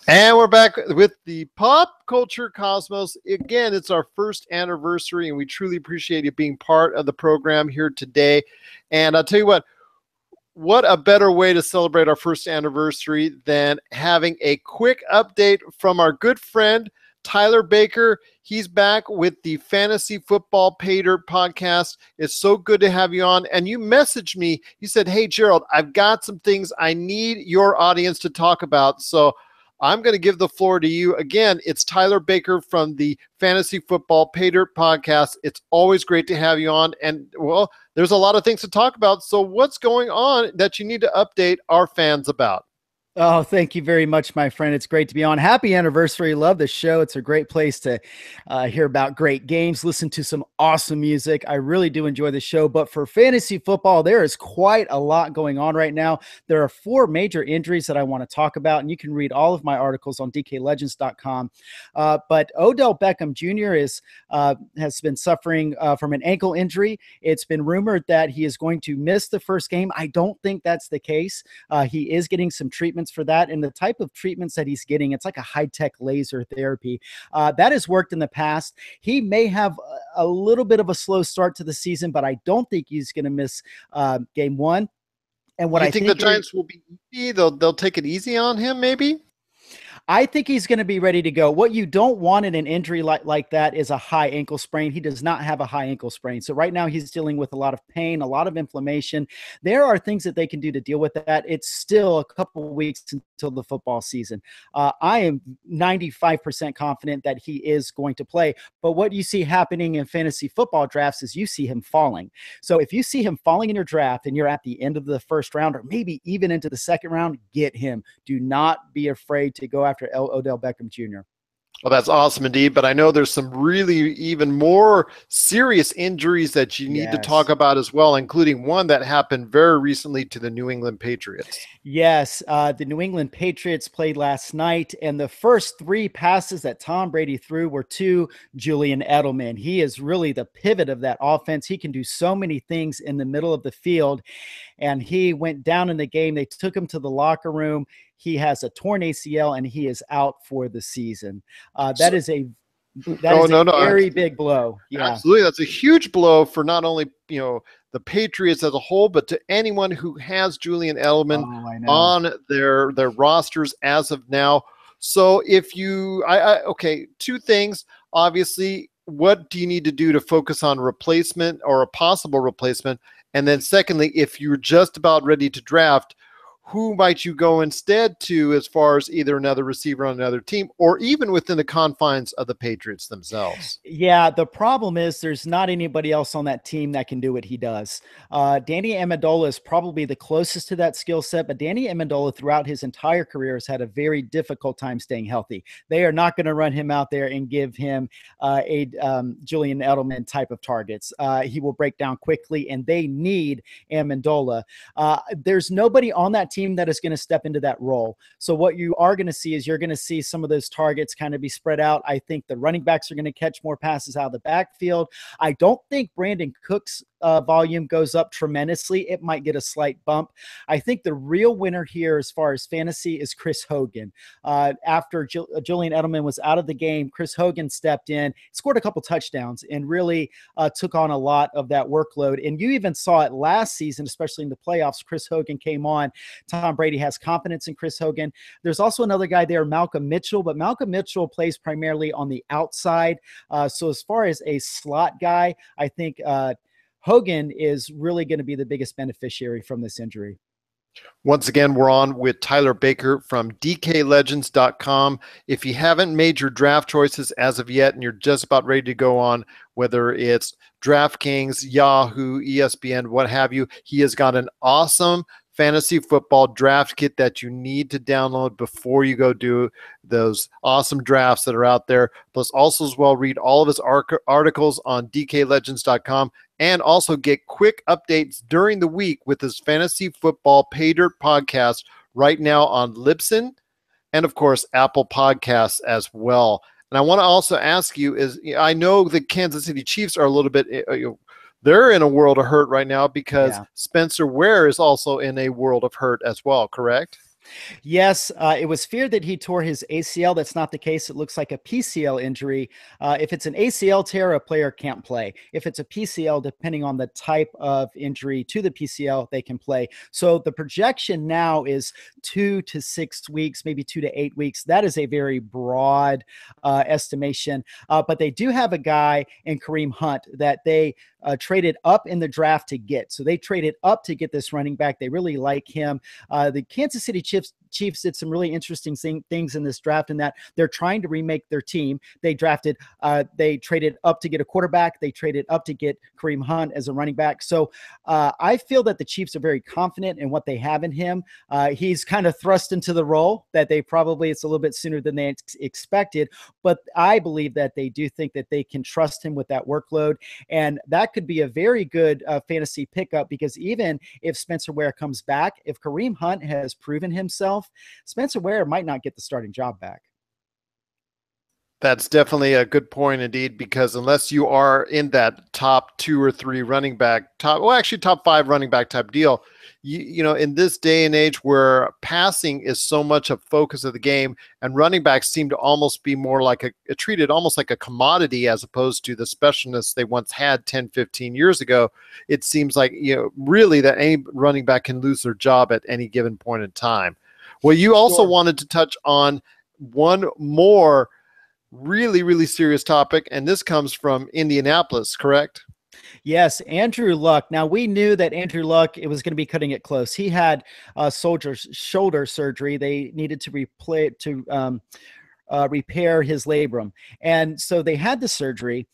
And we're back with the Pop Culture Cosmos. Again, it's our first anniversary, and we truly appreciate you being part of the program here today. And I'll tell you what a better way to celebrate our first anniversary than having a quick update from our good friend, Tyler Baker. He's back with the Fantasy Football Pay Dirt podcast. It's so good to have you on. And you messaged me. You said, hey, Gerald, I've got some things I need your audience to talk about. So I'm going to give the floor to you. Again, it's Tyler Baker from the Fantasy Football Pay Dirt podcast. It's always great to have you on. And, well, there's a lot of things to talk about. So what's going on that you need to update our fans about? Oh, thank you very much, my friend. It's great to be on. Happy anniversary. Love the show. It's a great place to hear about great games, listen to some awesome music. I really do enjoy the show. But for fantasy football, there is quite a lot going on right now. There are 4 major injuries that I want to talk about, and you can read all of my articles on DKLegends.com. But Odell Beckham Jr. has been suffering from an ankle injury. It's been rumored that he is going to miss the first game. I don't think that's the case. He is getting some treatments for that, and the type of treatments that he's getting, it's like a high-tech laser therapy that has worked in the past. He may have a little bit of a slow start to the season, but I don't think he's going to miss game 1. And what I think the Giants will be easy. They'll take it easy on him, maybe. I think he's going to be ready to go. What you don't want in an injury like that is a high ankle sprain. He does not have a high ankle sprain. So right now he's dealing with a lot of pain, a lot of inflammation. There are things that they can do to deal with that. It's still a couple of weeks until the football season. I am 95% confident that he is going to play. But what you see happening in fantasy football drafts is you see him falling. So if you see him falling in your draft and you're at the end of the first round or maybe even into the second round, get him. Do not be afraid to go after Odell Beckham Jr. Well, that's awesome indeed. But I know there's some really even more serious injuries that you need to talk about as well, including one that happened very recently to the New England Patriots. Yes, the New England Patriots played last night, and the first 3 passes that Tom Brady threw were to Julian Edelman. He is really the pivot of that offense. He can do so many things in the middle of the field, and he went down in the game. They took him to the locker room. He has a torn ACL, and he is out for the season. That is a very big blow. Yeah. Absolutely. That's a huge blow for not only, the Patriots as a whole, but to anyone who has Julian Edelman on their rosters as of now. So if you, okay, 2 things. Obviously, what do you need to do to focus on replacement or a possible replacement? And then secondly, if you're just about ready to draft, who might you go instead to as far as either another receiver on another team or even within the confines of the Patriots themselves? Yeah, the problem is there's not anybody else on that team that can do what he does. Danny Amendola is probably the closest to that skill set, but Danny Amendola throughout his entire career has had a very difficult time staying healthy. They are not going to run him out there and give him a Julian Edelman type of targets. He will break down quickly, and they need Amendola. There's nobody on that team that is going to step into that role. So what you are going to see is you're going to see some of those targets kind of be spread out. I think the running backs are going to catch more passes out of the backfield. I don't think Brandon Cooks volume goes up tremendously. It might get a slight bump. I think the real winner here as far as fantasy is Chris Hogan. After Julian Edelman was out of the game, Chris Hogan stepped in, scored a couple touchdowns, and really took on a lot of that workload. And you even saw it last season, especially in the playoffs. Chris Hogan came on. Tom Brady has confidence in Chris Hogan. There's also another guy there, Malcolm Mitchell, but Malcolm Mitchell plays primarily on the outside. So as far as a slot guy, I think Hogan is really going to be the biggest beneficiary from this injury. Once again, we're on with Tyler Baker from DKLegends.com. If you haven't made your draft choices as of yet and you're just about ready to go on, whether it's DraftKings, Yahoo, ESPN, what have you, he has got an awesome fantasy football draft kit that you need to download before you go do those awesome drafts that are out there. Plus also as well, read all of his articles on DKLegends.com and also get quick updates during the week with his Fantasy Football Pay Dirt podcast right now on Libsyn and, of course, Apple Podcasts as well. And I want to also ask you is, I know the Kansas City Chiefs are a little bit, they're in a world of hurt right now because Spencer Ware is also in a world of hurt as well, correct? Yes, it was feared that he tore his ACL. That's not the case. It looks like a PCL injury. If it's an ACL tear, a player can't play. If it's a PCL, depending on the type of injury to the PCL, they can play. So the projection now is 2 to 6 weeks, maybe 2 to 8 weeks. That is a very broad estimation. But they do have a guy in Kareem Hunt that they traded up in the draft to get. So they traded up to get this running back. They really like him. The Kansas City Chiefs did some really interesting things in this draft, in that they're trying to remake their team. They traded up to get a quarterback. They traded up to get Kareem Hunt as a running back. So I feel that the Chiefs are very confident in what they have in him. He's kind of thrust into the role that it's a little bit sooner than they expected, but I believe that they do think that they can trust him with that workload. And that could be a very good fantasy pickup, because even if Spencer Ware comes back, if Kareem Hunt has proven himself, Spencer Ware might not get the starting job back. That's definitely a good point indeed, because unless you are in that top 2 or 3 running back, top 5 running back type deal, you know, in this day and age where passing is so much a focus of the game, and running backs seem to almost be more like treated almost like a commodity, as opposed to the specialness they once had 10, 15 years ago, it seems like, you know, really that any running back can lose their job at any given point in time. Well, you also wanted to touch on one more really, really serious topic, and this comes from Indianapolis, correct? Yes, Andrew Luck. Now, we knew that Andrew Luck, it was going to be cutting it close. He had shoulder surgery. They needed to repair his labrum. And so they had the surgery.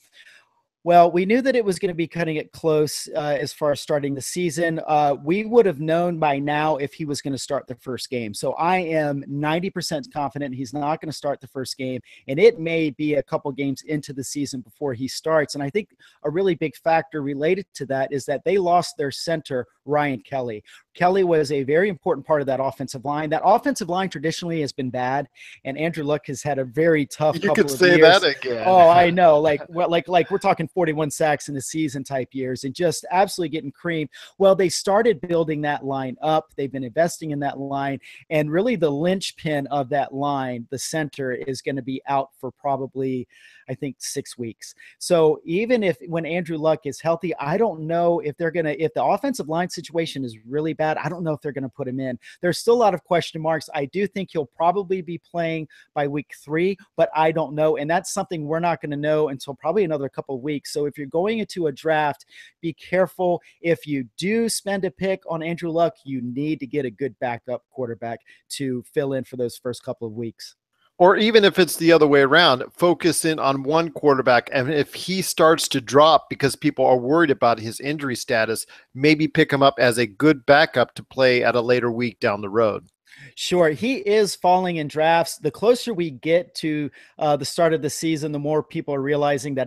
Well, we knew that it was going to be cutting it close as far as starting the season. We would have known by now if he was going to start the first game. So I am 90% confident he's not going to start the first game, and it may be a couple games into the season before he starts. And I think a really big factor related to that is that they lost their center, Ryan Kelly. Kelly was a very important part of that offensive line. That offensive line traditionally has been bad, and Andrew Luck has had a very tough couple of years. You could say that again. Oh, I know. Like we're talking 41 sacks in the season type years, and just absolutely getting creamed. Well, they started building that line up. They've been investing in that line, and really the linchpin of that line, the center, is going to be out for probably, I think, 6 weeks. So even when Andrew Luck is healthy, I don't know if if the offensive line situation is really bad, I don't know if they're going to put him in. There's still a lot of question marks. I do think he'll probably be playing by week 3, but I don't know. And that's something we're not going to know until probably another couple of weeks. So if you're going into a draft, be careful. If you do spend a pick on Andrew Luck, you need to get a good backup quarterback to fill in for those first couple of weeks. Or even if it's the other way around, focus in on one quarterback. And if he starts to drop because people are worried about his injury status, maybe pick him up as a good backup to play at a later week down the road. Sure. He is falling in drafts. The closer we get to the start of the season, the more people are realizing that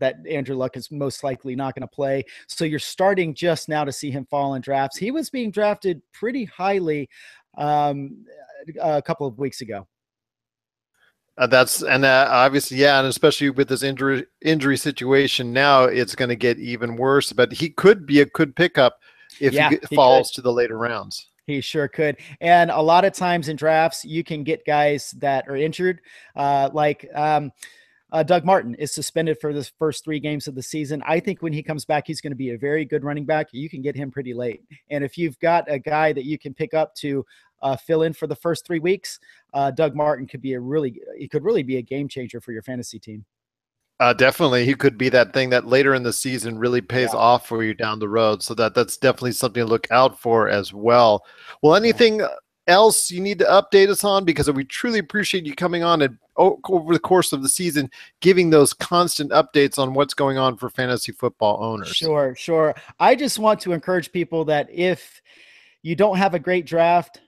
that Andrew Luck is most likely not going to play. So you're starting just now to see him fall in drafts. He was being drafted pretty highly a couple of weeks ago. Obviously, yeah, and especially with this injury situation now, it's going to get even worse. But he could be a good pickup if he falls to the later rounds. He sure could. And a lot of times in drafts, you can get guys that are injured, Doug Martin is suspended for the first 3 games of the season. I think when he comes back, he's going to be a very good running back. You can get him pretty late. And if you've got a guy that you can pick up to fill in for the first 3 weeks, Doug Martin could really be a game changer for your fantasy team. Definitely. He could be that thing that later in the season really pays off for you down the road. So that's definitely something to look out for as well. Well, anything else you need to update us on? Because we truly appreciate you coming on and over the course of the season, giving those constant updates on what's going on for fantasy football owners. Sure. I just want to encourage people that if you don't have a great draft,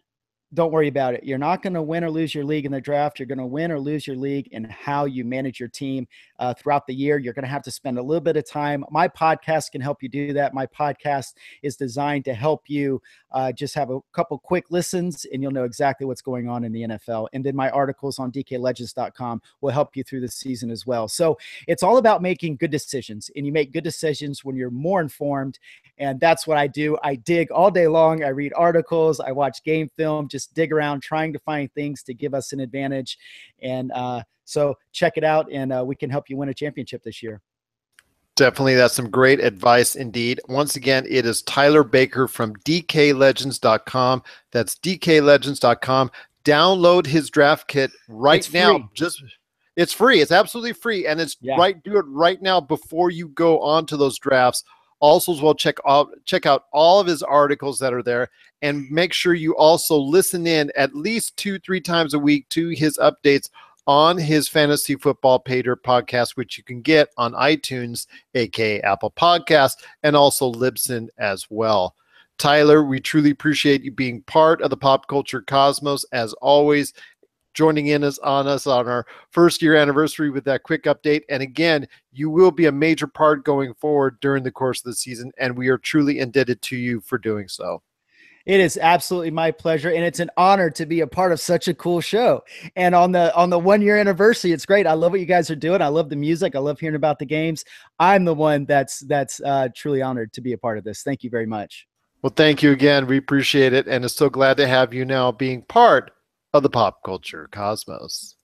don't worry about it. You're not going to win or lose your league in the draft. You're going to win or lose your league in how you manage your team throughout the year. You're going to have to spend a little bit of time. My podcast can help you do that. My podcast is designed to help you just have a couple quick listens, and you'll know exactly what's going on in the NFL. And then my articles on DKLegends.com will help you through the season as well. So it's all about making good decisions, and you make good decisions when you're more informed. And that's what I do. I dig all day long. I read articles. I watch game film, just just dig around trying to find things to give us an advantage. And so check it out, and we can help you win a championship this year. Definitely. That's some great advice indeed. Once again, it is Tyler Baker from DKLegends.com. That's DKLegends.com. Download his draft kit right now. It's free. It's absolutely free. And it's right. Do it right now before you go on to those drafts. Also, as well, check out all of his articles that are there, and make sure you also listen in at least 2-3 times a week to his updates on his Fantasy Football Pay Dirt podcast, which you can get on iTunes, aka Apple Podcasts, and also Libsyn as well. Tyler, we truly appreciate you being part of the Pop Culture Cosmos, as always, joining in on us on our first year anniversary with that quick update. And again, you will be a major part going forward during the course of the season, and we are truly indebted to you for doing so. It is absolutely my pleasure, and it's an honor to be a part of such a cool show. And on the 1 year anniversary, it's great. I love what you guys are doing. I love the music. I love hearing about the games. I'm the one that's truly honored to be a part of this. Thank you very much. Well, thank you again. We appreciate it, and it's so glad to have you now being part of the Pop Culture Cosmos.